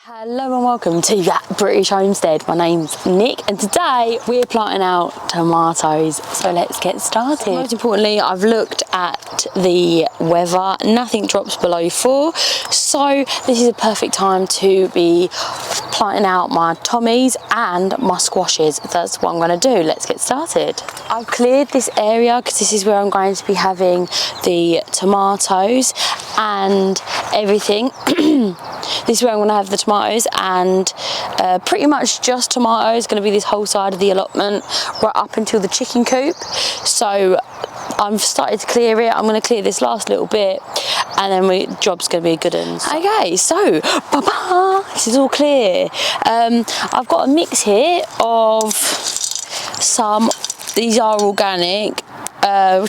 Hello and welcome to that British Homestead. My name's Nick and today we're planting out tomatoes, so let's get started. Most importantly, I've looked at the weather. Nothing drops below 4, so this is a perfect time to be planting out my tommies and my squashes. That's what I'm going to do. Let's get started. I've cleared this area because this is where I'm going to be having the tomatoes and everything. This is where I'm going to have the tomatoes and pretty much just tomatoes. Going to be this whole side of the allotment right up until the chicken coop. So I've started to clear it. I'm going to clear this last little bit and then the job's going to be a good one. Okay, so this is all clear. I've got a mix here of some, these are organic,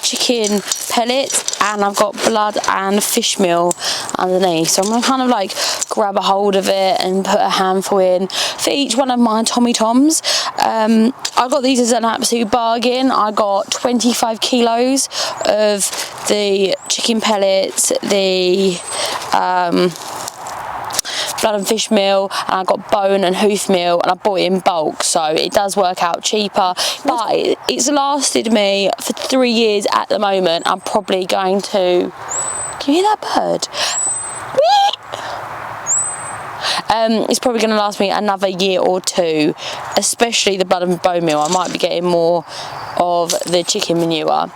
chicken pellets, and I've got blood and fish meal underneath, so I'm gonna kind of like grab a hold of it and put a handful in for each one of my Tommy Toms. I got these as an absolute bargain. I got 25 kilos of the chicken pellets, the blood and fish meal, and I got bone and hoof meal, and I bought it in bulk, so it does work out cheaper, but it's lasted me for 3 years at the moment. I'm probably going to, can you hear that bird? It's probably going to last me another year or 2, especially the blood and bone meal. I might be getting more of the chicken manure,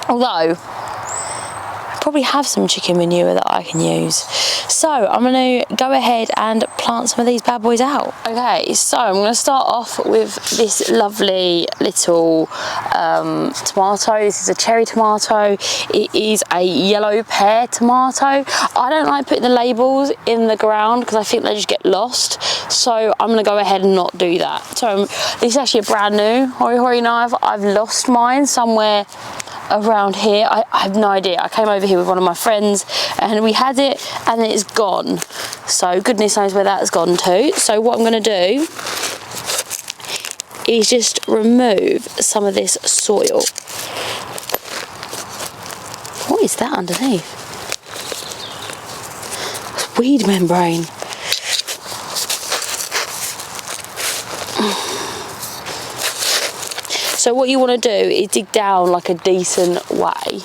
although I probably have some chicken manure that I can use. So I'm going to go ahead and plant some of these bad boys out. Okay, so I'm going to start off with this lovely little tomato. This is a cherry tomato. It is a yellow pear tomato. I don't like putting the labels in the ground because I think they just get lost. So I'm going to go ahead and not do that. So this is actually a brand new Hori Hori knife. I've lost mine somewhere around here. I have no idea. I came over here with one of my friends and we had it and it's gone, so goodness knows where that's gone to. So what I'm going to do is just remove some of this soil. What is that underneath? It's weed membrane. So what you want to do is dig down like a decent way,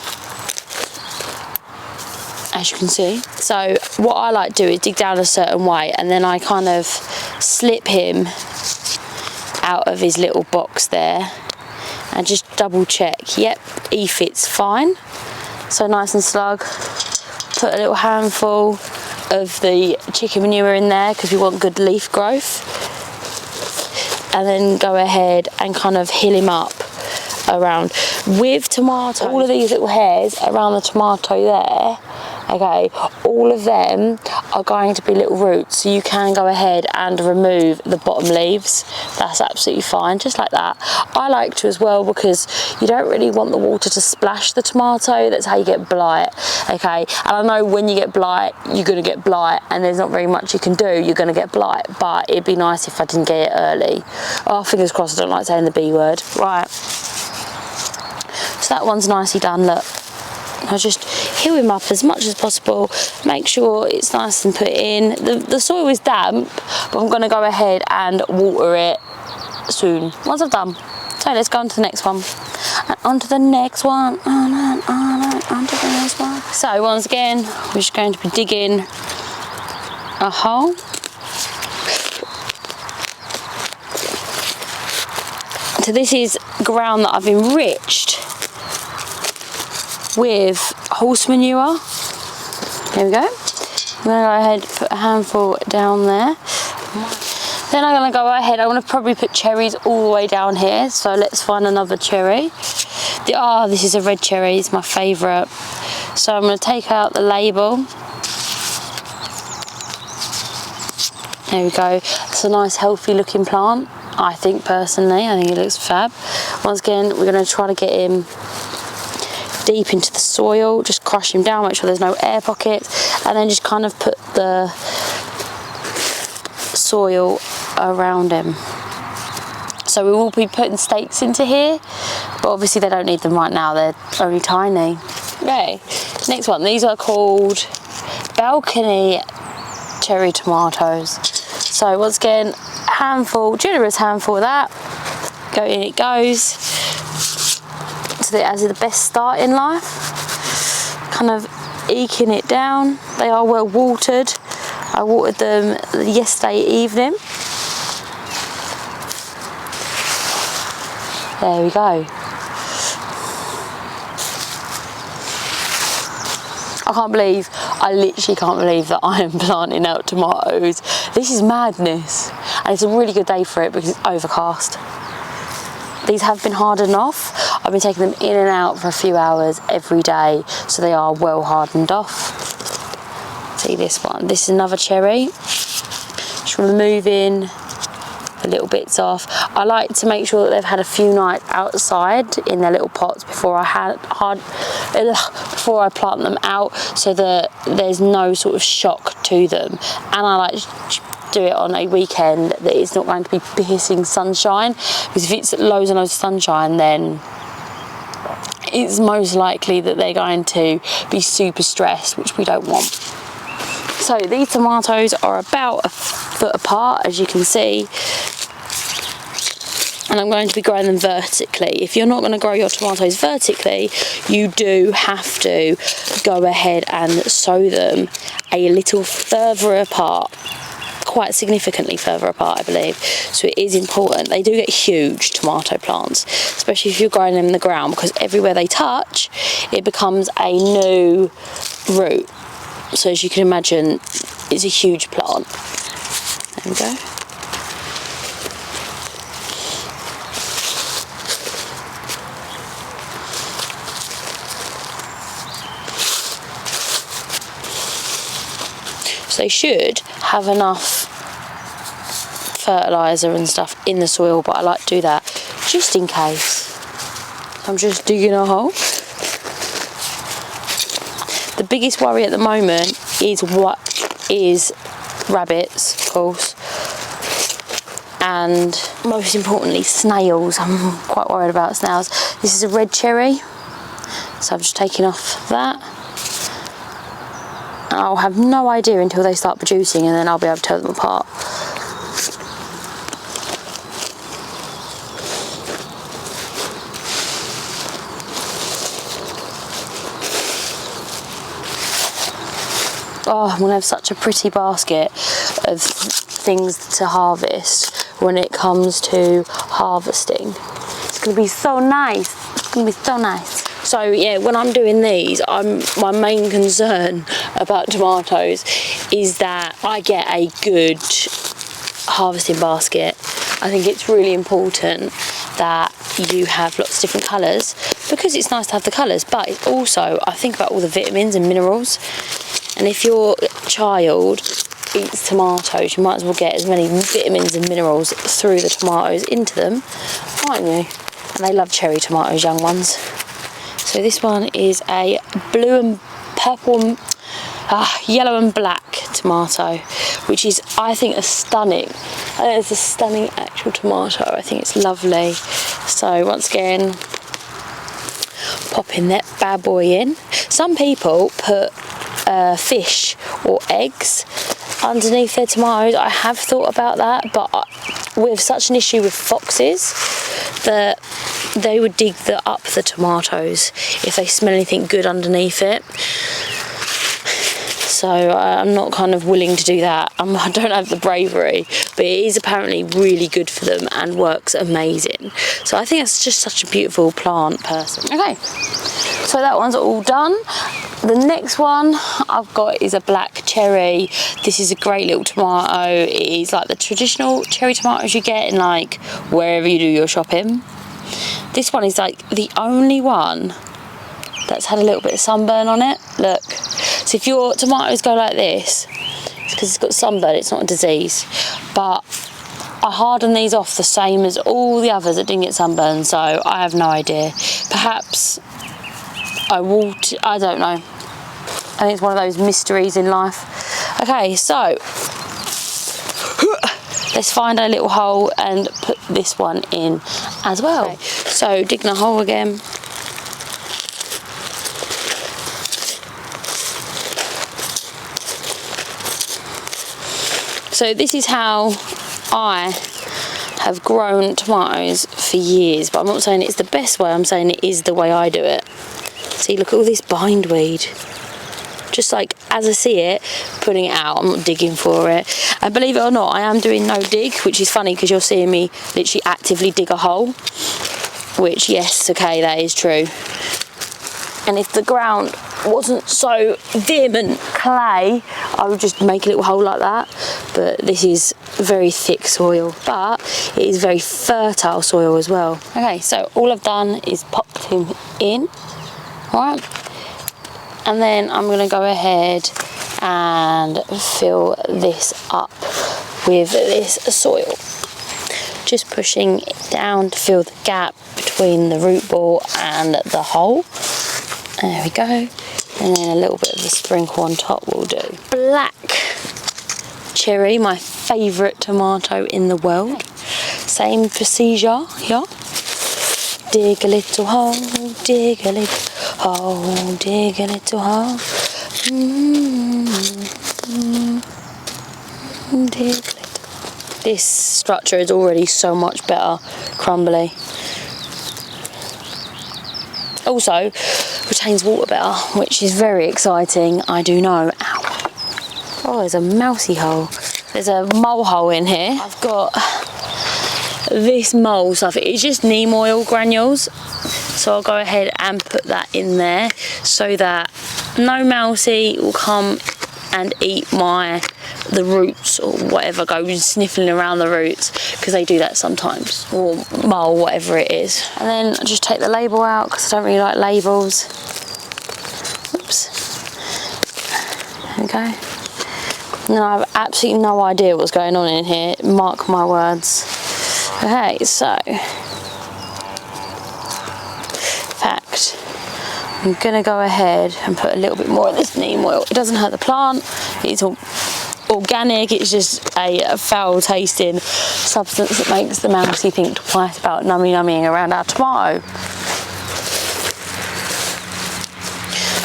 as you can see. So what I like to do is dig down a certain way, and then I kind of slip him out of his little box there and just double check. Yep, he fits fine. So nice and snug. Put a little handful of the chicken manure in there because we want good leaf growth. And then go ahead and kind of hill him up around. With tomato, all of these little hairs around the tomato there, okay, all of them are going to be little roots, so you can go ahead and remove the bottom leaves. That's absolutely fine, just like that. I like to as well because you don't really want the water to splash the tomato. That's how you get blight, okay? And I know when you get blight, you're going to get blight and there's not very much you can do. You're going to get blight, but it'd be nice if I didn't get it early. Oh, fingers crossed, I don't like saying the B word. Right, so that one's nicely done, look. I'll just heal him up as much as possible, make sure it's nice and put in. The soil is damp, but I'm going to go ahead and water it soon, once I've done. So let's go on to the next one. And on to the next one, on to the next one. So once again, we're just going to be digging a hole. So this is ground that I've enriched with horse manure. There we go. I'm going to go ahead and put a handful down there. Then I'm going to go ahead, I'm going to probably put cherries all the way down here. So let's find another cherry. This is a red cherry, it's my favourite. So I'm going to take out the label. There we go. It's a nice healthy looking plant, I think personally. I think it looks fab. Once again, we're going to try to get him deep into the soil, just crush him down, make sure there's no air pockets, and then just kind of put the soil around him. So we will be putting stakes into here, but obviously they don't need them right now, they're only tiny. Okay, next one, these are called balcony cherry tomatoes. So once again, generous handful of that. Go in it goes. So that as the best start in life. Kind of eking it down. They are well watered. I watered them yesterday evening. There we go. I literally can't believe that I am planting out tomatoes. This is madness. And it's a really good day for it because it's overcast. These have been hardened off. I've been taking them in and out for a few hours every day, so they are well hardened off. See this one. This is another cherry. Just removing the little bits off. I like to make sure that they've had a few nights outside in their little pots before I plant them out, so that there's no sort of shock to them. And I like to do it on a weekend that it's not going to be piercing sunshine, because if it's loads and loads of sunshine, then it's most likely that they're going to be super stressed, which we don't want. So these tomatoes are about a foot apart, as you can see, and I'm going to be growing them vertically. If you're not going to grow your tomatoes vertically, you do have to go ahead and sow them a little further apart, quite significantly further apart, I believe. So it is important. They do get huge tomato plants, especially if you're growing them in the ground, because everywhere they touch, it becomes a new root. So as you can imagine, it's a huge plant. There we go. So they should have enough fertiliser and stuff in the soil, but I like to do that just in case. I'm just digging a hole. The biggest worry at the moment is rabbits, of course, and most importantly snails. I'm quite worried about snails. This is a red cherry, so I'm just taking off that. And I'll have no idea until they start producing, and then I'll be able to tell them apart. Oh, I'm gonna have such a pretty basket of things to harvest when it comes to harvesting. It's gonna be so nice. It's gonna be so nice. So yeah, when I'm doing these, my main concern about tomatoes is that I get a good harvesting basket. I think it's really important that you have lots of different colours, because it's nice to have the colours, but it's also, I think about all the vitamins and minerals. And if your child eats tomatoes, you might as well get as many vitamins and minerals through the tomatoes into them, aren't you? And they love cherry tomatoes, young ones. So this one is a blue and purple, yellow and black tomato, which is, I think, it's a stunning actual tomato. I think it's lovely. So once again, popping that bad boy in. Some people put fish or eggs underneath their tomatoes. I have thought about that, but we have such an issue with foxes that they would dig up the tomatoes if they smell anything good underneath it. So I'm not kind of willing to do that. I don't have the bravery, but it is apparently really good for them and works amazing. So I think it's just such a beautiful plant person. Okay, so that one's all done. The next one I've got is a black cherry. This is a great little tomato. It is like the traditional cherry tomatoes you get in like wherever you do your shopping. This one is like the only one that's had a little bit of sunburn on it. Look. So if your tomatoes go like this, it's because it's got sunburn, it's not a disease. But I harden these off the same as all the others that didn't get sunburn, so I have no idea. Perhaps I don't know. I think it's one of those mysteries in life. Okay, so let's find a little hole and put this one in as well. Okay. So digging a hole again. So this is how I have grown tomatoes for years, but I'm not saying it's the best way, I'm saying it is the way I do it. See, look at all this bindweed. Just like as I see it, putting it out, I'm not digging for it. And believe it or not, I am doing no dig, which is funny because you're seeing me literally actively dig a hole, which, yes, okay, that is true. And if the ground wasn't so dim and clay, I would just make a little hole like that. But this is very thick soil, but it is very fertile soil as well. Okay, so all I've done is popped him in, right? And then I'm going to go ahead and fill this up with this soil. Just pushing it down to fill the gap between the root ball and the hole. There we go. And then a little bit of the sprinkle on top will do. Black cherry, my favourite tomato in the world. Same procedure here. Dig a little hole, dig a little hole, dig a little hole. Dig a little. This structure is already so much better, crumbly. Also, retains water better, which is very exciting, I do know. Ow. Oh, there's a mousy hole. There's a mole hole in here. I've got this mole stuff. It's just neem oil granules. So I'll go ahead and put that in there so that no mousey will come and eat the roots or whatever, goes sniffing around the roots, because they do that sometimes, or mole, whatever it is. And then I just take the label out because I don't really like labels. Oops. There we go. No, I have absolutely no idea what's going on in here, mark my words. Okay, so fact, I'm gonna go ahead and put a little bit more of this neem oil. It doesn't hurt the plant, it's all organic, it's just a foul tasting substance that makes the mousey think twice about numming around our tomato.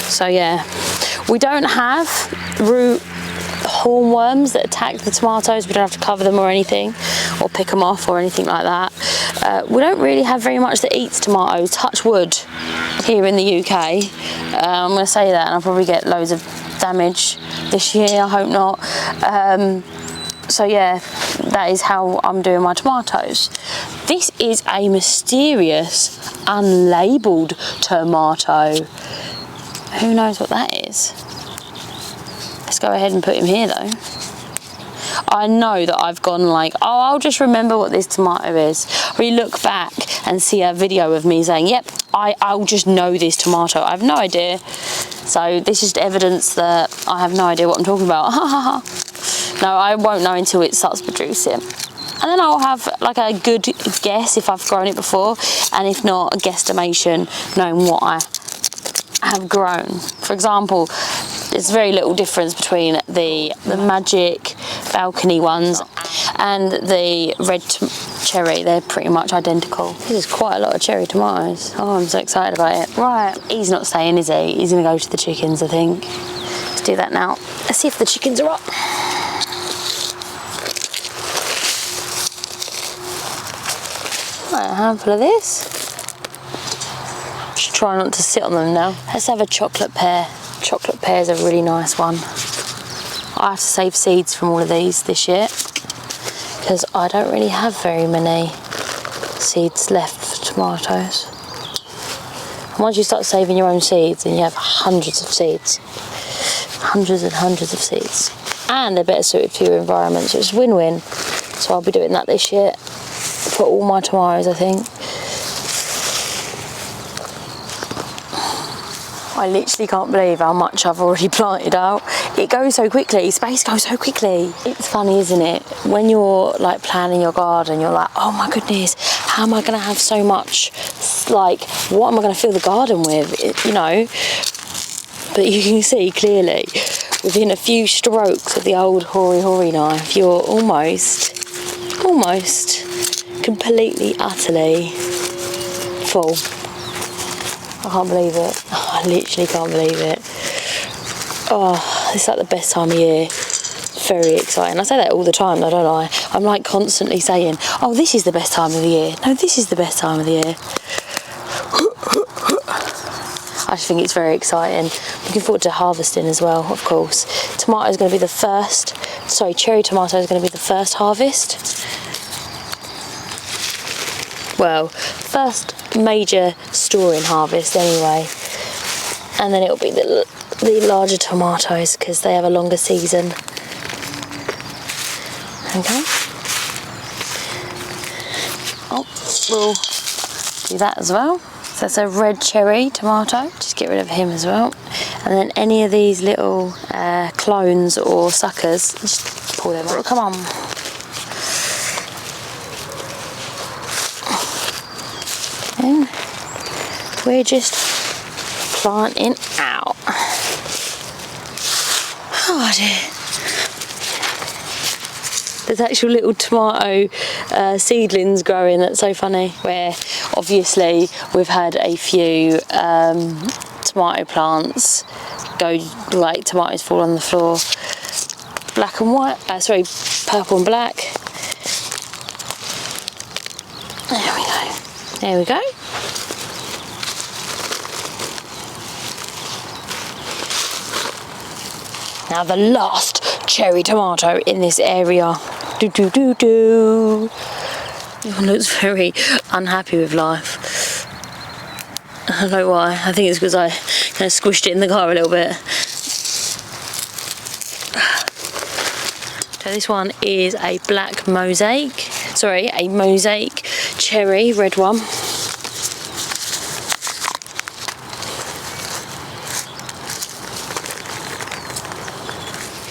So yeah, we don't have root hornworms that attack the tomatoes. We don't have to cover them or anything, or pick them off or anything like that. We don't really have very much that eats tomatoes, touch wood, here in the UK. I'm going to say that and I'll probably get loads of damage this year, I hope not. So yeah, that is how I'm doing my tomatoes. This is a mysterious, unlabelled tomato. Who knows what that is? Let's go ahead and put him here though. I know that I've gone like, oh, I'll just remember what this tomato is. We look back and see a video of me saying, yep, I'll just know this tomato. I have no idea. So this is evidence that I have no idea what I'm talking about. No, I won't know until it starts producing. And then I'll have like a good guess if I've grown it before, and if not, a guesstimation knowing what I have grown. For example, there's very little difference between the magic balcony ones and the red cherry. They're pretty much identical. This is quite a lot of cherry tomatoes. Oh, I'm so excited about it. Right, he's not staying, is he? He's gonna go to the chickens, I think. Let's do that now. Let's see if the chickens are up. Right, a handful of this. Just try not to sit on them now. Let's have a chocolate pear. Chocolate pear is a really nice one. I have to save seeds from all of these this year because I don't really have very many seeds left for tomatoes. And once you start saving your own seeds, then you have hundreds of seeds. Hundreds and hundreds of seeds. And they're better suited for your environment, so it's win-win. So I'll be doing that this year for all my tomatoes, I think. I literally can't believe how much I've already planted out. It goes so quickly, space goes so quickly. It's funny, isn't it? When you're like planning your garden, you're like, oh my goodness, how am I gonna have so much? Like, what am I gonna fill the garden with? You know? But you can see clearly, within a few strokes of the old hoary knife, you're almost completely, utterly full. I can't believe it. I literally can't believe it. Oh, it's like the best time of year. very exciting. I say that all the time, though, don't I? I'm like constantly saying, oh, this is the best time of the year. No, this is the best time of the year. I just think it's very exciting. Looking forward to harvesting as well, of course. Tomato is going to be the first, cherry tomato is going to be the first harvest. Well, first major storing harvest anyway. And then it'll be the larger tomatoes because they have a longer season. Okay. Oh, we'll do that as well. So that's a red cherry tomato. Just get rid of him as well. And then any of these little clones or suckers, just pull them out. Come on. And we're just planting out. Oh dear. There's actual little tomato seedlings growing. That's so funny. Where obviously we've had a few tomato plants go, like tomatoes fall on the floor, black and white. Purple and black. There we go. There we go. Now the last cherry tomato in this area. Everyone looks very unhappy with life. I don't know why. I think it's because I kind of squished it in the car a little bit. So this one is a black mosaic. A mosaic cherry, red one.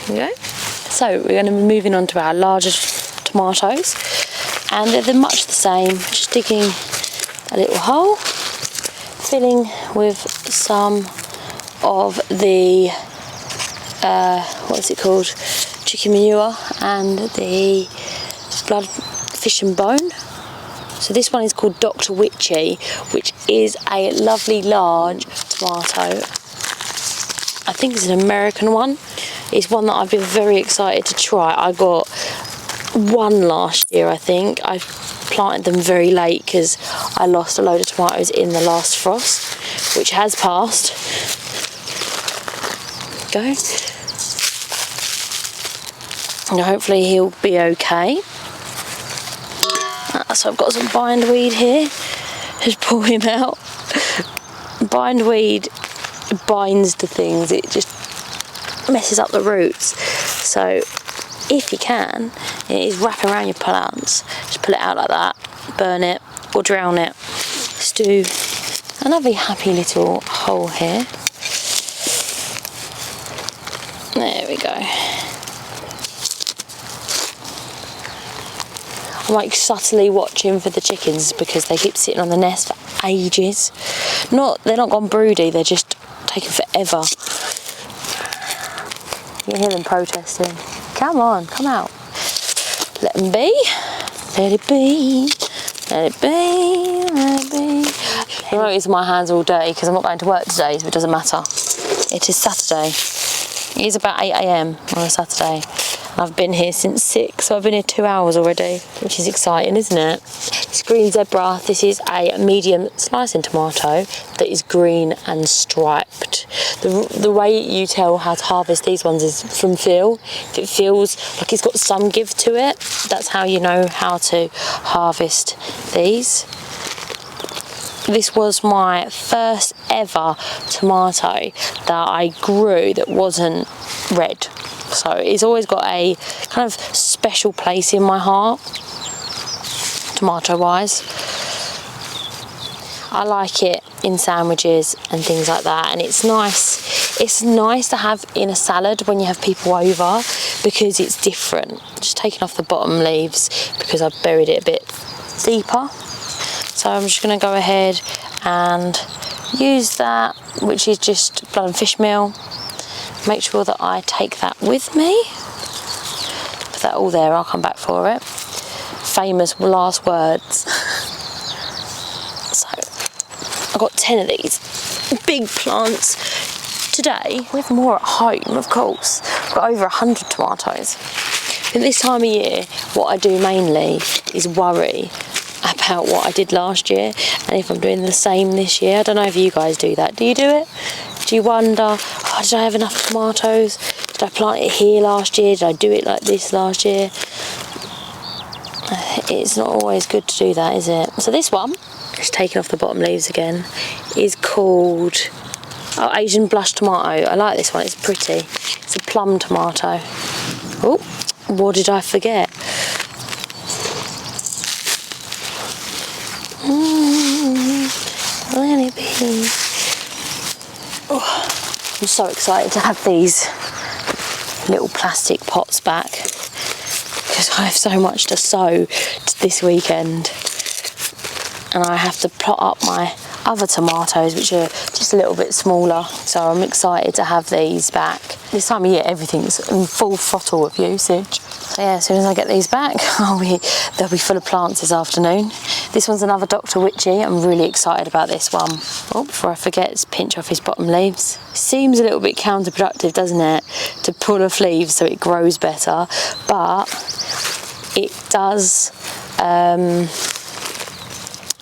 There we go. So we're going to be moving on to our larger tomatoes, and they're much the same. Just digging a little hole, filling with some of the what's it called, chicken manure and the blood, fish and bone. So this one is called Dr. Witchy, which is a lovely large tomato. I think it's an American one. It's one that I've been very excited to try. I got one last year, I think. I planted them very late because I lost a load of tomatoes in the last frost, which has passed. Go. And hopefully he'll be okay. So I've got some bindweed here. Just pull him out. Bindweed binds to things. It just messes up the roots. So if you can, it is wrapping around your plants. Just pull it out like that, burn it or drown it. Just do a lovely happy little hole here. There we go. I'm like subtly watching for the chickens because they keep sitting on the nest for ages. They're not gone broody, they're just taking forever. You can hear them protesting. Come on, come out. Let them be. Let it be. Let it be. Let it be. You'll notice my hands are all dirty because I'm not going to work today, so it doesn't matter. It is Saturday. It is about 8 AM on a Saturday. I've been here since 6, so I've been here 2 hours already, which is exciting, isn't it? It's green zebra. This is a medium slicing tomato that is green and striped. The way you tell how to harvest these ones is from feel. If it feels like it's got some give to it, that's how you know how to harvest these. This was my first ever tomato that I grew that wasn't red. So it's always got a kind of special place in my heart, tomato wise. I like it in sandwiches and things like that, and it's nice to have in a salad when you have people over because it's different. Just taking off the bottom leaves because I've buried it a bit deeper. So I'm just going to go ahead and use that, which is just blood and fish meal. Make sure that I take that with me. Put that all there, I'll come back for it. Famous last words. So, I've got 10 of these big plants today, with more at home, of course. got over 100 tomatoes. At this time of year, what I do mainly is worry about what I did last year and if I'm doing the same this year. I don't know if you guys do that. Do you do it? Do you wonder, oh, did I have enough tomatoes? Did I plant it here last year? Did I do it like this last year? It's not always good to do that, is it? So this one, just taking off the bottom leaves again, is called Asian blush tomato. I like this one, it's pretty. It's a plum tomato. Oh, what did I forget? Let it be. Oh, I'm so excited to have these little plastic pots back because I have so much to sow this weekend, and I have to plot up my other tomatoes, which are just a little bit smaller, so I'm excited to have these back. This time of year everything's in full throttle of usage, so yeah, as soon as I get these back they'll be full of plants this afternoon. This one's another Dr. Witchy. I'm really excited about this one. Oh, before I forget, let's pinch off his bottom leaves. Seems a little bit counterproductive, doesn't it, to pull off leaves so it grows better, but it does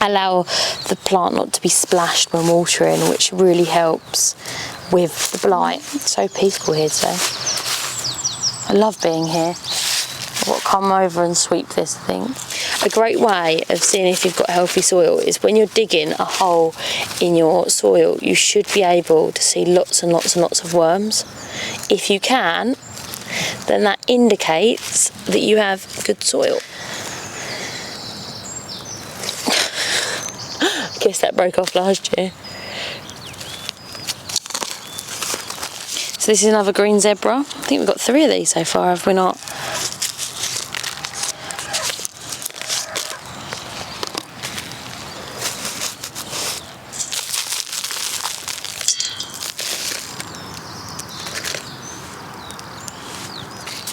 allow the plant not to be splashed when watering, which really helps with the blight. It's so peaceful here today. I love being here. I've got to come over and sweep this, I think. A great way of seeing if you've got healthy soil is when you're digging a hole in your soil, you should be able to see lots and lots and lots of worms. If you can, then that indicates that you have good soil. I guess that broke off last year. So this is another green zebra. I think we've got 3 of these so far, have we not?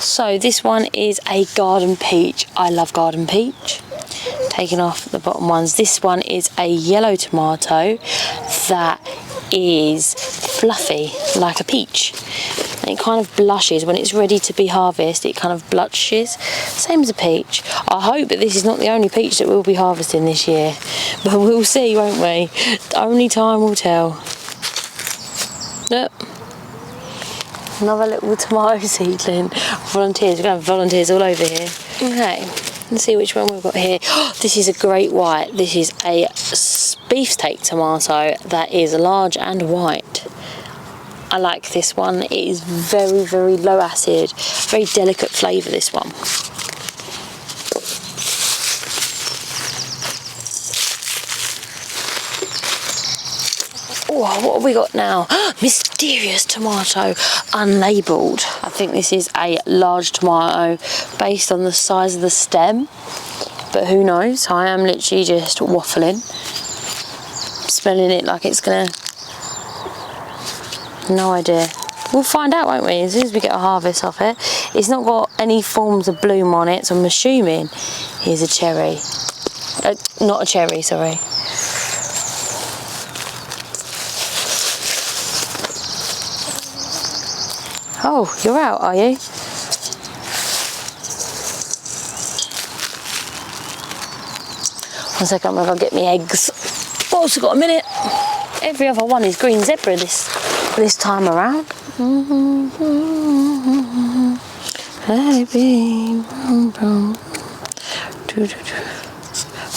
So this one is a garden peach. I love garden peach. Taking off the bottom ones. This one is a yellow tomato that is fluffy like a peach. And it kind of blushes when it's ready to be harvested. It kind of blushes, same as a peach. I hope that this is not the only peach that we'll be harvesting this year, but we'll see, won't we? Only time will tell. Yep. Another little tomato seedling. Volunteers, we're going to have volunteers all over here. Okay, let's see which one we've got here. This is a great white. This is a beefsteak tomato that is large and white. I like this one. It is very, very low acid, very delicate flavour, this one. Oh, what have we got now? Mysterious tomato, unlabelled. I think this is a large tomato based on the size of the stem, but who knows? I am literally just waffling, smelling it like it's gonna... No idea. We'll find out, won't we, as soon as we get a harvest off it. It's not got any forms of bloom on it, so I'm assuming here's a cherry. Not a cherry, sorry. Oh, you're out, are you? One second, I'm gonna go get me eggs. I've also got a minute. Every other one is green zebra this time around.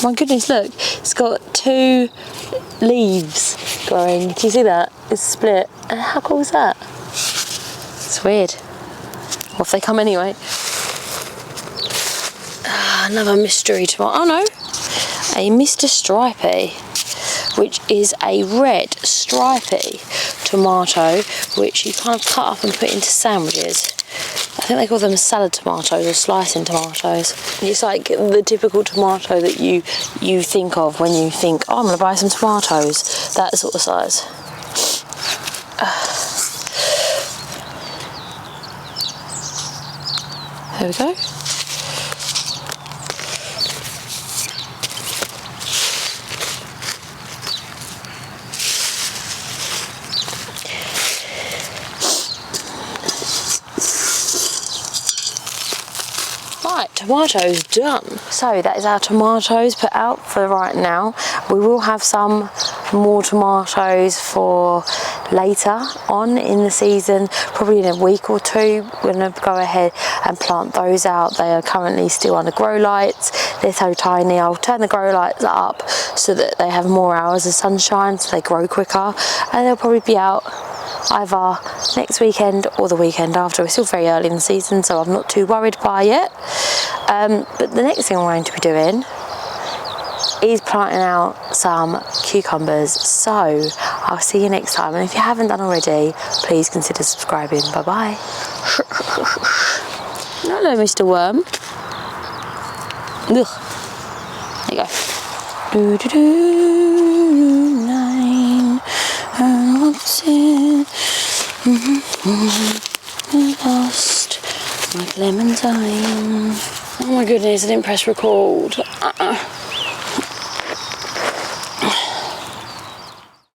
My goodness, look, it's got 2 leaves growing. Do you see that? It's split. How cool is that? It's weird. Well, if they come anyway. Another mystery tomato. Oh no, a Mr. Stripey, which is a red stripy tomato, which you kind of cut up and put into sandwiches. I think they call them salad tomatoes or slicing tomatoes. It's like the typical tomato that you think of when you think, oh, I'm going to buy some tomatoes. That sort of size. There we go. tomatoes done. So that is our tomatoes put out for right now. We will have some more tomatoes for later on in the season, probably in a week or two. We're going to go ahead and plant those out. They are currently still under grow lights. They're so tiny. I'll turn the grow lights up so that they have more hours of sunshine, so they grow quicker, and they'll probably be out either next weekend or the weekend after. We're still very early in the season, so I'm not too worried by it. But the next thing I'm going to be doing is planting out some cucumbers. So I'll see you next time, and if you haven't done already, please consider subscribing. Bye bye. Hello, Mr. Worm. Ugh. There you go. Do do do 9 and what's it? Lost my clementine. Oh my goodness, I didn't press record.